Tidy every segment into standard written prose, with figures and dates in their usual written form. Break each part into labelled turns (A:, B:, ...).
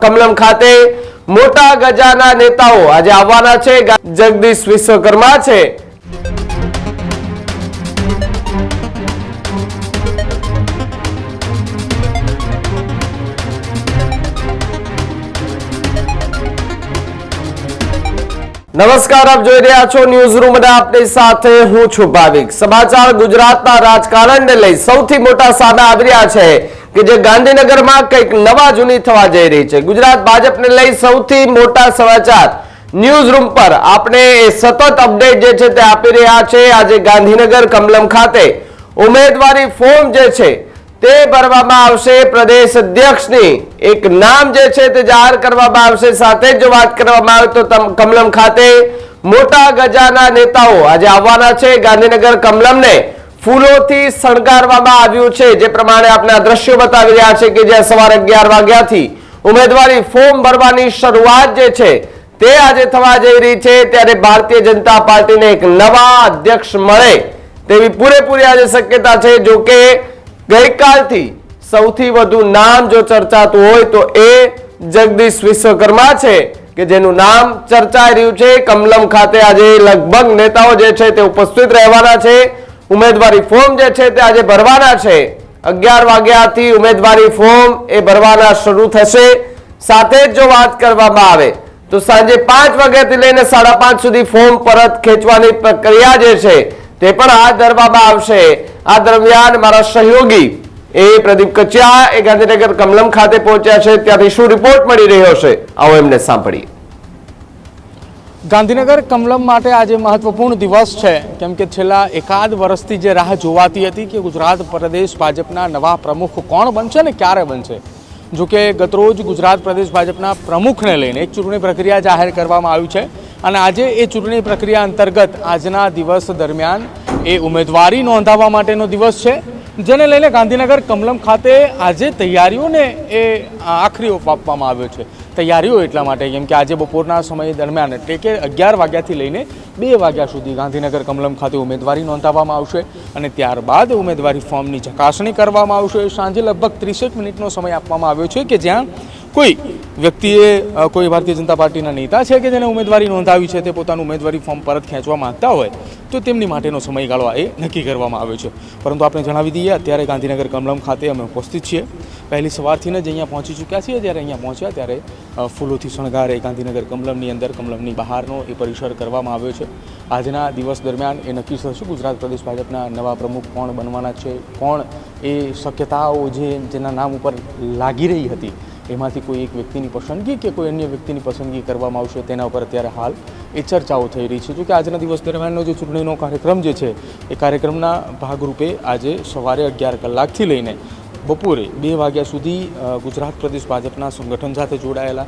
A: કમલમ ખાતે મોટા ગજાના નેતાઓ આજે આવવાના છે. જગદીશ વિશ્વકર્મા છે. નમસ્કાર, આપ જોઈ રહ્યા છો ન્યૂઝ રૂમ અને આપની સાથે હું છું ભાવિક. સમાચાર ગુજરાતના રાજકારણને લઈ સૌથી મોટા સામે આવી રહ્યા છે કે જે ગાંધીનગરમાં કંઈક નવા જૂની થવા જઈ રહી છે. ગુજરાત ભાજપને લઈ સૌથી મોટા સમાચાર ન્યૂઝ રૂમ પર આપણે સતત અપડેટ જે છે તે આપી રહ્યા છે. આજે ગાંધીનગર કમલમ ખાતે ઉમેદવારી ફોર્મ જે છે તે ભરવામાં આવશે. પ્રદેશ અધ્યક્ષની એક નામ જે છે તે જાહેર કરવામાં આવશે. સાથે જો વાત કરવામાં આવે તો કમલમ ખાતે મોટા ગજાના નેતાઓ આજે આવવાના છે. ગાંધીનગર કમલમને ફૂલોથી શણગારવામાં આવ્યું છે. જે પ્રમાણે આપણે આ દ્રશ્યો બતાવી રહ્યા છે કે જ્યાં સવારે 11 વાગ્યાથી ઉમેદવારી ફોર્મ ભરવાની શરૂઆત જે છે તે આજે થવા જઈ રહી છે. ત્યારે ભારતીય જનતા પાર્ટીને એક નવા અધ્યક્ષ મળે તેવી પૂરેપૂરી આજે શક્યતા છે. જો કે ગઈકાલથી સૌથી વધુ નામ જો ચર્ચાતું હોય તો એ જગદીશ વિશ્વકર્મા છે કે જેનું નામ ચર્ચાઈ રહ્યું છે. કમલમ ખાતે આજે લગભગ નેતાઓ જે છે તે ઉપસ્થિત રહેવાના છે. ઉમેદવારી ફોર્મ જે છે તે આજે ભરવાના છે. 11 વાગ્યાથી ઉમેદવારી ફોર્મ એ ભરવાના શરૂ થશે. સાથે જ જો વાત કરવામાં આવે તો સાંજે 5 વાગ્યાથી લઈને 5:30 સુધી ફોર્મ પરત ખેંચવાની પ્રક્રિયા જે છે તે પણ હાથ ધરવામાં આવશે. આ દરમિયાન મારા સહયોગી એ પ્રદીપ કચિયા એ ગાંધીનગર કમલમ ખાતે પહોંચ્યા છે. ત્યાંથી શું રિપોર્ટ મળી રહ્યો છે આવો એમને સાંભળીએ.
B: ગાંધીનગર કમલમ માટે આજે મહત્વપૂર્ણ દિવસ છે, કેમ કે છેલ્લા એકાદ વર્ષથી જે રાહ જોવાતી હતી કે ગુજરાત પ્રદેશ ભાજપના નવા પ્રમુખ કોણ બનશે ને ક્યારે બનશે. જો કે ગતરોજ ગુજરાત પ્રદેશ ભાજપના પ્રમુખને લઈને એક ચૂંટણી પ્રક્રિયા જાહેર કરવામાં આવી છે અને આજે એ ચૂંટણી પ્રક્રિયા અંતર્ગત આજના દિવસ દરમિયાન એ ઉમેદવારી નોંધાવવા માટેનો દિવસ છે, જેને લઈને ગાંધીનગર કમલમ ખાતે આજે તૈયારીઓને એ આખરી ઓપ આપવામાં આવ્યો છે. તૈયારીઓ એટલા માટે કેમ કે આજે બપોરના સમય દરમિયાન એટલે કે 11 વાગ્યાથી લઈને 2 વાગ્યા સુધી ગાંધીનગર કમલમ ખાતે ઉમેદવારી નોંધાવવામાં આવશે અને ત્યારબાદ ઉમેદવારી ફોર્મની ચકાસણી કરવામાં આવશે. સાંજે લગભગ 30 મિનિટનો સમય આપવામાં આવ્યો છે કે જ્યાં કોઈ વ્યક્તિએ કોઈ ભારતીય જનતા પાર્ટીના નેતા છે કે જેને ઉમેદવારી નોંધાવી છે તે પોતાનું ઉમેદવારી ફોર્મ પરત ખેંચવા માંગતા હોય તો તેમની માટેનો સમયગાળો એ નક્કી કરવામાં આવ્યો છે. પરંતુ આપણે જણાવી દઈએ, અત્યારે ગાંધીનગર કમલમ ખાતે અમે ઉપસ્થિત છીએ. પહેલી સવારથી જ અહીંયા પહોંચી ચૂક્યા છીએ. જ્યારે અહીંયા પહોંચ્યા ત્યારે ફૂલોથી શણગાર એ ગાંધીનગર કમલમની અંદર કમલમની બહારનો એ પરિસર કરવામાં આવ્યો છે. આજના દિવસ દરમિયાન એ નક્કી થશે ગુજરાત પ્રદેશ ભાજપના નવા પ્રમુખ કોણ બનવાના છે, કોણ એ શક્યતાઓ જેના નામ ઉપર લાગી રહી હતી એમાંથી કોઈ એક વ્યક્તિની પસંદગી કે કોઈ અન્ય વ્યક્તિની પસંદગી કરવામાં આવશે તેના ઉપર અત્યારે હાલ એ ચર્ચાઓ થઈ રહી છે. જોકે આજના દિવસ દરમિયાનનો જે ચૂંટણીનો કાર્યક્રમ જે છે એ કાર્યક્રમના ભાગરૂપે આજે સવારે 11 કલાકથી લઈને બપોરે 2 વાગ્યા સુધી ગુજરાત પ્રદેશ ભાજપના સંગઠન સાથે જોડાયેલા,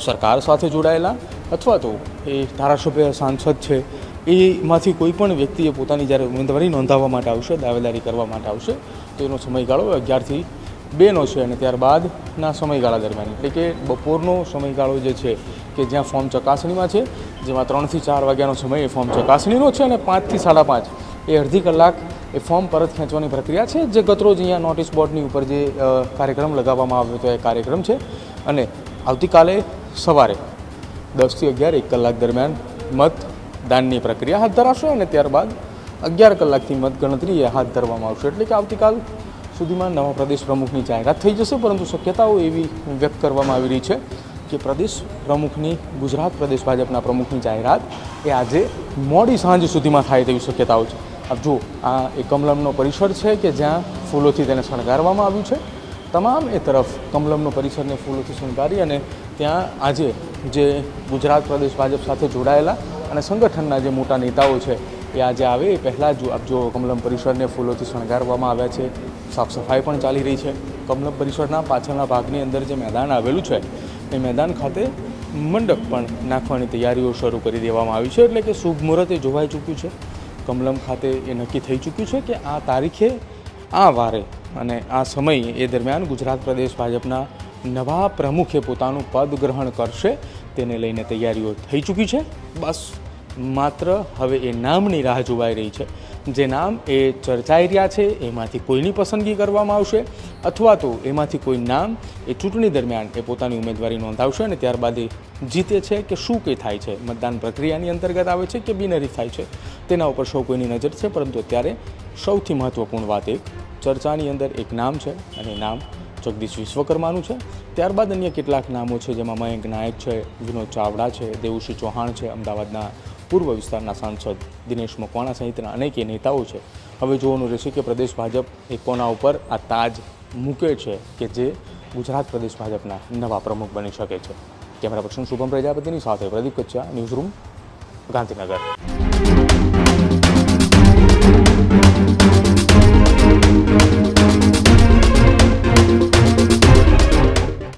B: સરકાર સાથે જોડાયેલા અથવા તો એ ધારાસભ્ય સાંસદ છે એમાંથી કોઈ પણ વ્યક્તિએ પોતાની જ્યારે ઉમેદવારી નોંધાવવા માટે આવશે, દાવેદારી કરવા માટે આવશે તો એનો સમયગાળો 11 થી 2નો છે અને ત્યારબાદના સમયગાળા દરમિયાન એટલે કે બપોરનો સમયગાળો જે છે કે જ્યાં ફોર્મ ચકાસણીમાં છે, જેમાં 3 થી 4 વાગ્યાનો સમય એ ફોર્મ ચકાસણીનો છે અને 5 થી 5:30 એ અડધી કલાક એ ફોર્મ પરત ખેંચવાની પ્રક્રિયા છે. જે ગતરોજ અહીંયા નોટિસ બોર્ડની ઉપર જે કાર્યક્રમ લગાવવામાં આવ્યો હતો એ કાર્યક્રમ છે અને આવતીકાલે સવારે 10 થી 11 1 કલાક દરમિયાન મતદાનની પ્રક્રિયા હાથ ધરાશે અને ત્યારબાદ 11 કલાકથી મતગણતરી એ હાથ ધરવામાં આવશે. એટલે કે આવતીકાલ સુધીમાં નવા પ્રદેશ પ્રમુખની જાહેરાત થઈ જશે. પરંતુ શક્યતાઓ એવી વ્યક્ત કરવામાં આવી રહી છે કે પ્રદેશ પ્રમુખની, ગુજરાત પ્રદેશ ભાજપના પ્રમુખની જાહેરાત એ આજે મોડી સાંજ સુધીમાં થાય તેવી શક્યતાઓ છે. આપ જુઓ, આ એ કમલમનો પરિસર છે કે જ્યાં ફૂલોથી તેને શણગારવામાં આવ્યું છે. તમામ એ તરફ કમલમનો પરિસરને ફૂલોથી શણગારી અને ત્યાં આજે જે ગુજરાત પ્રદેશ ભાજપ સાથે જોડાયેલા અને સંગઠનના જે મોટા નેતાઓ છે એ આજે આવે એ પહેલાં જ આપ જો કમલમ પરિસરને ફૂલોથી શણગારવામાં આવ્યા છે. સાફ સફાઈ પણ ચાલી રહી છે. કમલમ પરિસરના પાછળના ભાગની અંદર જે મેદાન આવેલું છે એ મેદાન ખાતે મંડપ પણ નાખવાની તૈયારીઓ શરૂ કરી દેવામાં આવી છે. એટલે કે શુભ મુહૂર્ત એ જોવાઈ ચૂક્યું છે. કમલમ ખાતે એ નક્કી થઈ ચૂક્યું છે કે આ તારીખે, આ વારે અને આ સમય એ દરમિયાન ગુજરાત પ્રદેશ ભાજપના નવા પ્રમુખે પોતાનું પદ ગ્રહણ કરશે તેને લઈને તૈયારીઓ થઈ ચૂકી છે. બસ માત્ર હવે એ નામની રાહ જોવાઈ રહી છે. જે નામ એ ચર્ચાઈ રહ્યા છે એમાંથી કોઈની પસંદગી કરવામાં આવશે અથવા તો એમાંથી કોઈ નામ એ ચૂંટણી દરમિયાન એ પોતાની ઉમેદવારી નોંધાવશે અને ત્યારબાદ એ જીતે છે કે શું કંઈ થાય છે, મતદાન પ્રક્રિયાની અંતર્ગત આવે છે કે બિનહરીફ થાય છે, તેના ઉપર સૌ કોઈની નજર છે. પરંતુ અત્યારે સૌથી મહત્ત્વપૂર્ણ વાત એક ચર્ચાની અંદર એક નામ છે અને નામ જગદીશ વિશ્વકર્માનું છે. ત્યારબાદ અન્ય કેટલાક નામો છે જેમાં મયંક નાયક છે, વિનોદ ચાવડા છે, દેવુસિંહ ચૌહાણ છે, અમદાવાદના પૂર્વ વિસ્તારના સાંસદ દિનેશ મકવાણા સહિતના અનેક નેતાઓ છે. હવે જોવાનું રહેશે કે પ્રદેશ ભાજપ એ કોના ઉપર આ તાજ મૂકે છે કે જે ગુજરાત પ્રદેશ ભાજપના નવા પ્રમુખ બની શકે છે. કેમેરા પર્સન શુભમ પ્રજાપતિની સાથે પ્રદીપ કચ્છા, ન્યૂઝરૂમ, ગાંધીનગર.